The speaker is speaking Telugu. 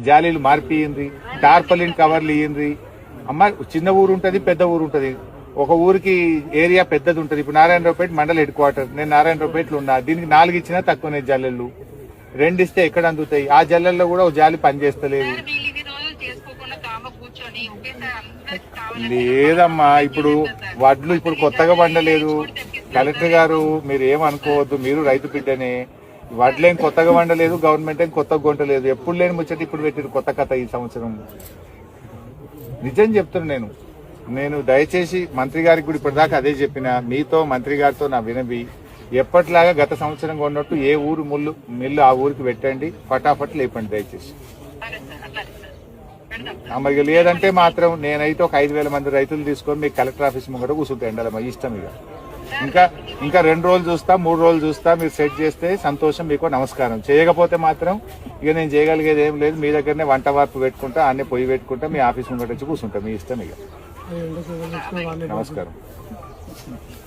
జాలీలు మార్పియండి, టార్పలిన్ కవర్లు ఇయ్యండి. అమ్మ చిన్న ఊరు ఉంటది, పెద్ద ఊరు ఉంటది. ఒక ఊరికి ఏరియా పెద్దది ఉంటది. ఇప్పుడు నారాయణరావుపేట మండల హెడ్ క్వార్టర్, నేను నారాయణరావుపేటలో ఉన్నా. దీనికి 4 ఇచ్చినా తక్కువనే జల్లెళ్ళు, 2 ఇస్తే ఎక్కడ అందుతాయి? ఆ జల్లెల్లో కూడా ఒక జాలి పనిచేస్తలేదు. లేదమ్మా, ఇప్పుడు వడ్లు ఇప్పుడు కొత్తగా వండలేదు. కలెక్టర్ గారు మీరు ఏమనుకోవద్దు, మీరు రైతు బిడ్డనే. వడ్లేం కొత్తగా వండలేదు, గవర్నమెంట్ ఏం కొత్తగా కొంటలేదు. ఎప్పుడు లేని ముచ్చట ఇప్పుడు పెట్టిరు కొత్త కథ ఈ సంవత్సరం. నిజం చెప్తున్నా నేను దయచేసి మంత్రి గారికి కూడా ఇప్పటిదాకా అదే చెప్పిన. మీతో మంత్రి గారితో నా వినవి, ఎప్పటిలాగా గత సంవత్సరం కొన్నట్టు ఏ ఊరు మిల్లు ఆ ఊరికి పెట్టండి, ఫటాఫట్ లేపండి దయచేసి. మరి లేదంటే మాత్రం నేనైతే ఒక 5,000 మంది రైతులు తీసుకొని మీకు కలెక్టర్ ఆఫీస్ ముంగట కూర్చుంటే ఎండాలి, మా ఇష్టం. ఇంకా 2 రోజులు చూస్తా, 3 రోజులు చూస్తా. మీరు సెట్ చేస్తే సంతోషం, మీకు నమస్కారం. చేయకపోతే మాత్రం ఇక నేను చేయగలిగేది ఏం లేదు. మీ దగ్గరనే వంట వార్పు పెట్టుకుంటా, అన్నీ పొయ్యి పెట్టుకుంటా, మీ ఆఫీస్ ముంగట వచ్చి కూర్చుంటా, మీ ఇష్టం. ఇక నమస్కారం.